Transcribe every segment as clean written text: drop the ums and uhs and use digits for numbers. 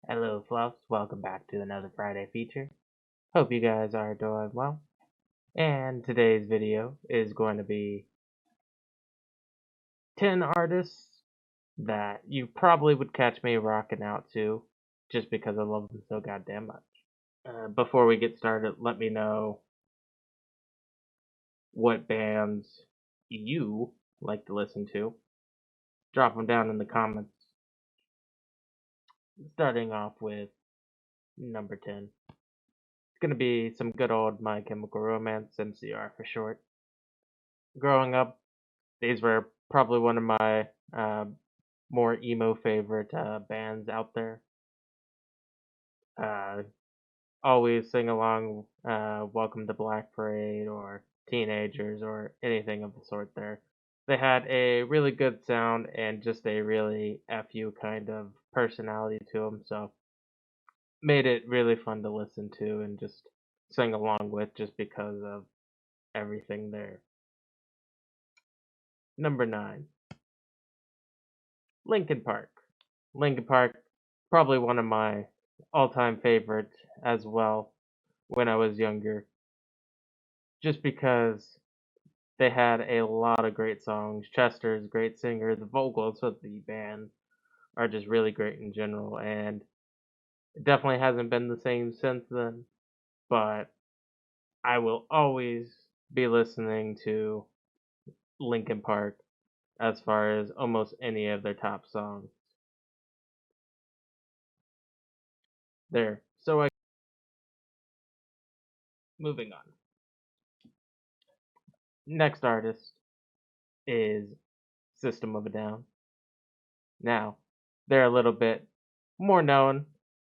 Hello, Fluffs. Welcome back to another Friday feature. Hope you guys are doing well. And today's video is going to be 10 artists that you probably would catch me rocking out to just because I love them so goddamn much. Before we get started, let me know what bands you like to listen to. Drop them down in the comments. Starting off with number 10. It's going to be some good old My Chemical Romance Ncr for short. Growing up, these were probably one of my more emo favorite bands out there. Uh, Always sing along Welcome to Black Parade or Teenagers or anything of the sort there. They had a really good sound and just a really FU kind of personality to them, so made it really fun to listen to and just sing along with just because of everything there. Number 9. Linkin Park. Linkin Park, probably one of my all-time favorites as well when I was younger, just because they had a lot of great songs. Chester's a great singer. The vocals of the band are just really great in general, and it definitely hasn't been the same since then. But I will always be listening to Linkin Park as far as almost any of their top songs. There. Moving on. Next artist is System of a Down. Now, they're a little bit more known.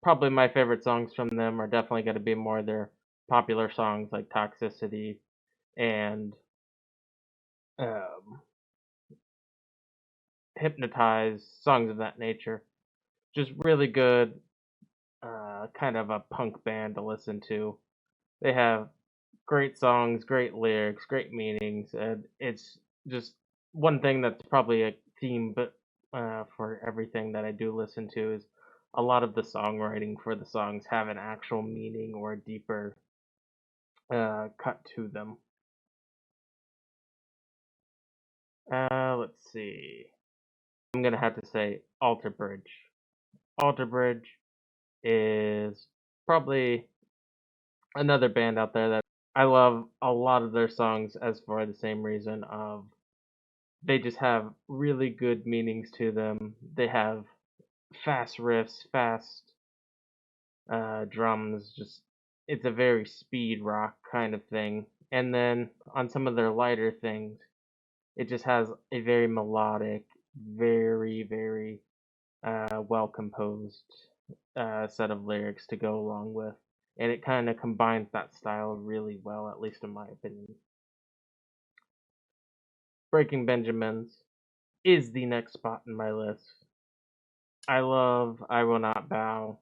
Probably my favorite songs from them are definitely going to be more their popular songs like Toxicity and um, Hypnotize, songs of that nature. Just really good, kind of a punk band to listen to. They have great songs, great lyrics, great meanings, and it's just one thing that's probably a theme, but for everything that I do listen to is a lot of the songwriting for the songs have an actual meaning or a deeper cut to them. Let's see. I'm gonna have to say Alter Bridge. Alter Bridge is probably another band out there that I love a lot of their songs as for the same reason of they just have really good meanings to them. They have fast riffs, fast drums. Just it's a very speed rock kind of thing. And then on some of their lighter things, it just has a very melodic, very well composed set of lyrics to go along with, and it kind of combines that style really well, at least in my opinion. Breaking Benjamins is the next spot in my list. I love I Will Not Bow.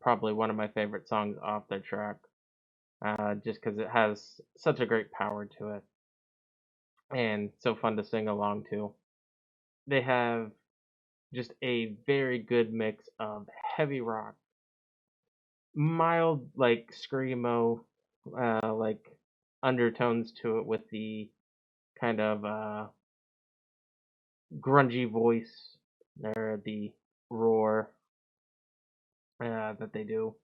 Probably one of my favorite songs off their track, just because it has such a great power to it and so fun to sing along to. They have just a very good mix of heavy rock, mild like screamo, like undertones to it with the kind of grungy voice or the roar that they do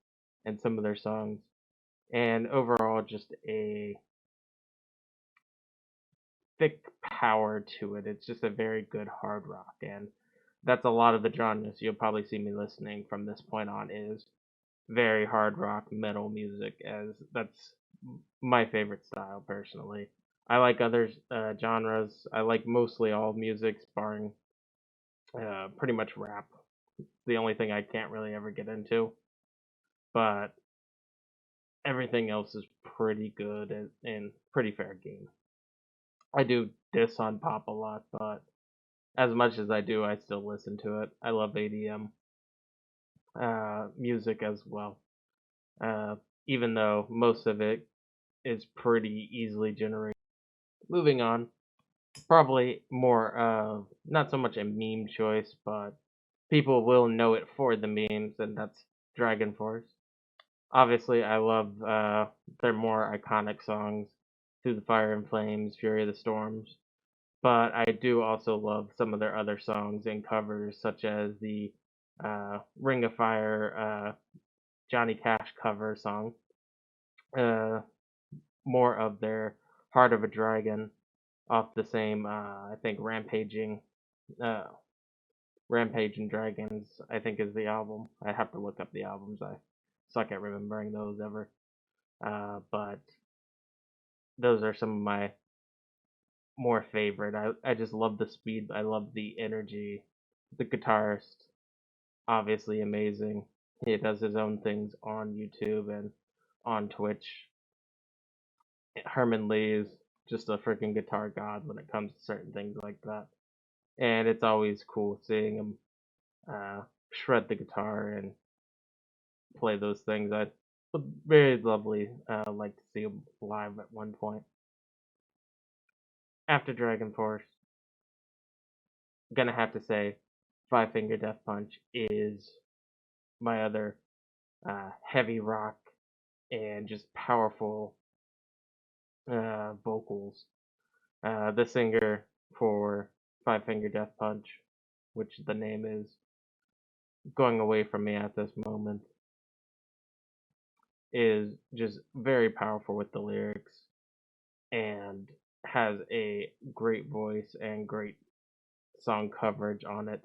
in some of their songs, and overall just a thick power to it. It's just a very good hard rock, and that's a lot of the genres you'll probably see me listening from this point on is very hard rock metal music, as that's my favorite style personally. I like other genres. I like mostly all music, barring pretty much rap. The only thing I can't really ever get into, but everything else is pretty good and pretty fair game. I do diss on pop a lot, but as much as I do, I still listen to it. I love ADM music as well, uh, even though most of it is pretty easily generated. Moving on, probably more not so much a meme choice, but people will know it for the memes, and that's Dragon Force. Obviously, I love their more iconic songs, Through the Fire and Flames, Fury of the Storms, but I do also love some of their other songs and covers, such as the Ring of Fire Johnny Cash cover song, uh, more of their Heart of a Dragon off the same, I think, uh, Rampage and Dragons, I think is the album. I have to look up the albums. I suck at remembering those ever. But those are some of my more favorite. I just love the speed. I love the energy. The guitarist, obviously amazing. He does his own things on YouTube and on Twitch. Herman Lee is just a freaking guitar god when it comes to certain things like that. And it's always cool seeing him shred the guitar and play those things. I would very lovely like to see him live at one point. After Dragon Force, gonna have to say Five Finger Death Punch is my other heavy rock and just powerful vocals. The singer for Five Finger Death Punch, which the name is going away from me at this moment, is just very powerful with the lyrics and has a great voice and great song coverage on it.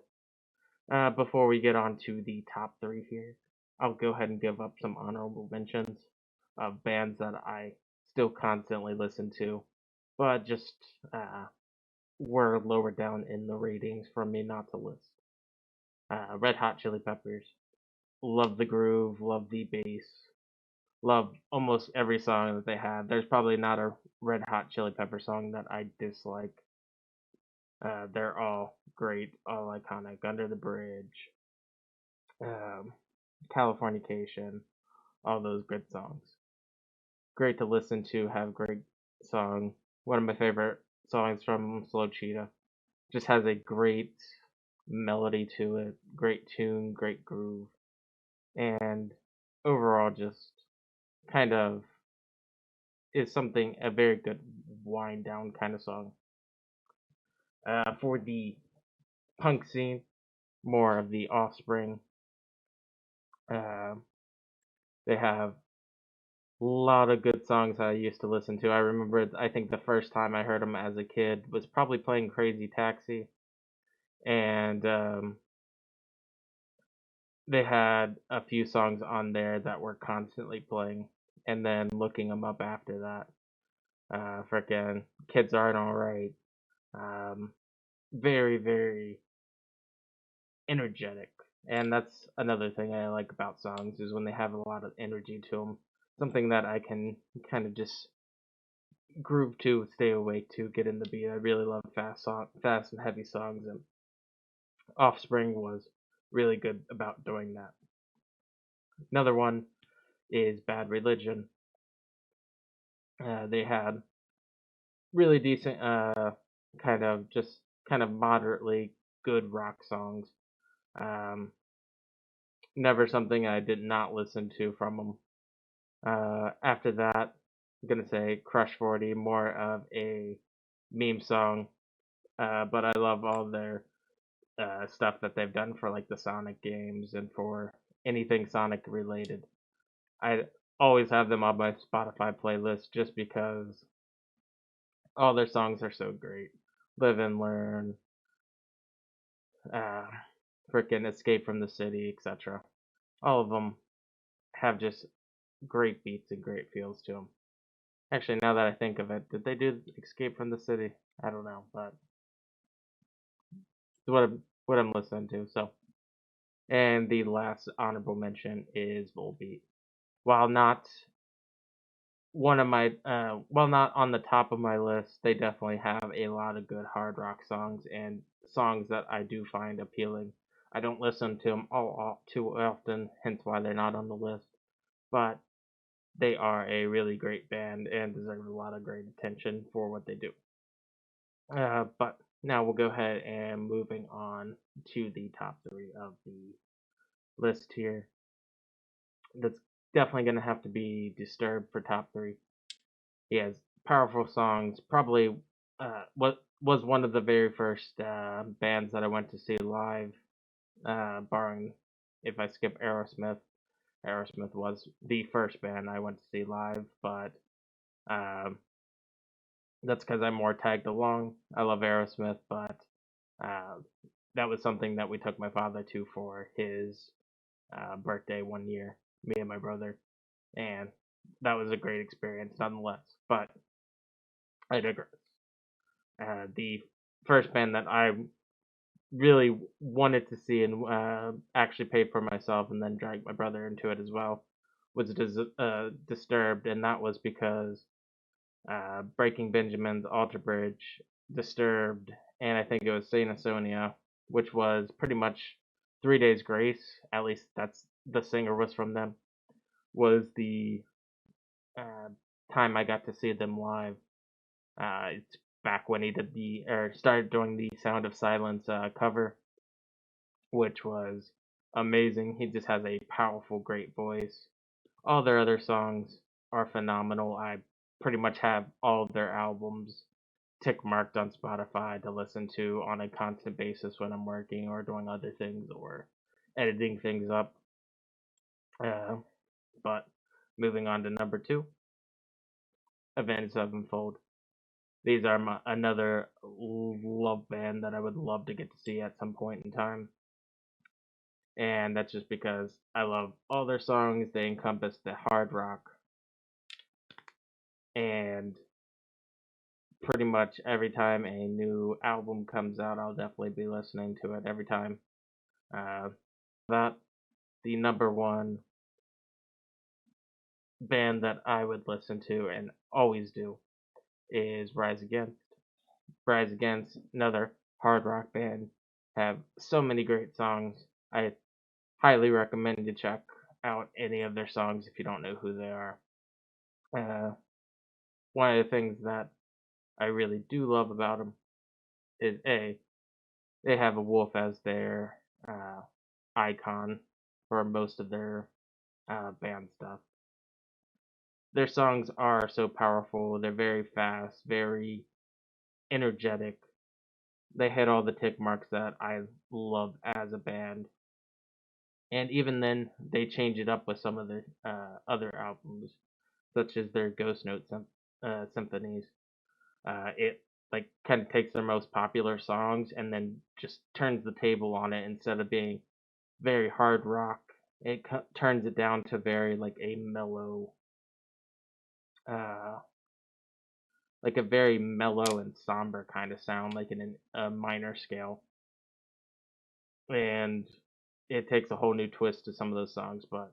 Before we get on to the top three here, I'll go ahead and give up some honorable mentions of bands that I still constantly listen to, but just were lower down in the ratings for me not to list. Red Hot Chili Peppers. Love the groove, love the bass, love almost every song that they had. There's probably not a Red Hot Chili Pepper song that I dislike. They're all great, all iconic. Under the Bridge, um, Californication, all those good songs. Great to listen to, have great song. One of my favorite songs from Slow Cheetah. Just has a great melody to it, great tune, great groove, and overall just kind of is something a very good wind down kind of song. For the punk scene, more of the Offspring. Uh, they have a lot of good songs I used to listen to. I remember, I think the first time I heard them as a kid was probably playing Crazy Taxi, and they had a few songs on there that were constantly playing, and then looking them up after that. Frickin' Kids Aren't Alright. Um, very, very energetic. And that's another thing I like about songs is when they have a lot of energy to them. Something that I can kind of just groove to, stay awake to, get in the beat. I really love fast and heavy songs, and Offspring was really good about doing that. Another one is Bad Religion. They had really decent, kind of moderately good rock songs. Um, Never something I did not listen to from them. After that, I'm gonna say Crush 40, more of a meme song, but I love all their stuff that they've done for like the Sonic games and for anything Sonic related. I always have them on my Spotify playlist just because all their songs are so great. Live and Learn, uh, frickin' Escape from the City, etc. All of them have just great beats and great feels to them. Actually, now that I think of it, did they do Escape from the City? I don't know, but it's what I'm listening to. So, and the last honorable mention is Volbeat. While not while not on the top of my list, they definitely have a lot of good hard rock songs and songs that I do find appealing. I don't listen to them all too often, hence why they're not on the list. But they are a really great band and deserve a lot of great attention for what they do. But Now we'll go ahead and moving on to the top 3 of the list here. That's definitely going to have to be Disturbed for top 3. He has powerful songs. Probably what was one of the very first bands that I went to see live, barring if I skip Aerosmith. Aerosmith was the first band I went to see live, but um, that's because I'm more tagged along. I love Aerosmith, but uh, that was something that we took my father to for his birthday one year, me and my brother, and that was a great experience nonetheless. But I digress. The first band that I really wanted to see and actually paid for myself and then dragged my brother into it as well was Disturbed, and that was because Breaking Benjamin's Alter Bridge, Disturbed, and I think it was Saint Asonia, which was pretty much 3 Days Grace, at least that's the singer was from them, was the uh, time I got to see them live. It's back when he did started doing the Sound of Silence cover, which was amazing. He just has a powerful, great voice. All their other songs are phenomenal. I pretty much have all of their albums tick marked on Spotify to listen to on a constant basis when I'm working or doing other things or editing things up. Uh, but moving on to number 2, Avenged Sevenfold. These are another love band that I would love to get to see at some point in time. And that's just because I love all their songs. They encompass the hard rock, and pretty much every time a new album comes out, I'll definitely be listening to it every time. Uh, that the number one band that I would listen to and always do is Rise Against. Rise Against, another hard rock band, have so many great songs. I highly recommend you check out any of their songs if you don't know who they are. Uh, One of the things that I really do love about them is they have a wolf as their icon for most of their band stuff. Their songs are so powerful. They're very fast, very energetic. They hit all the tick marks that I love as a band. And even then, they change it up with some of the other albums, such as their Ghost Note symphonies. It like kind of takes their most popular songs and then just turns the table on it. Instead of being very hard rock, it turns it down to very like a mellow, uh, like a very mellow and somber kind of sound, like in a minor scale. And it takes a whole new twist to some of those songs, but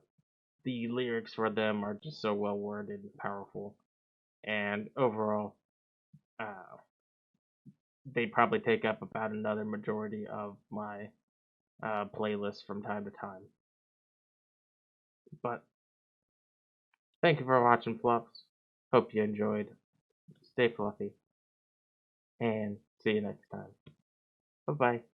the lyrics for them are just so well worded and powerful. And overall, uh, they probably take up about another majority of my playlist from time to time. But thank you for watching, Fluffs. Hope you enjoyed. Stay fluffy, and see you next time. Bye bye.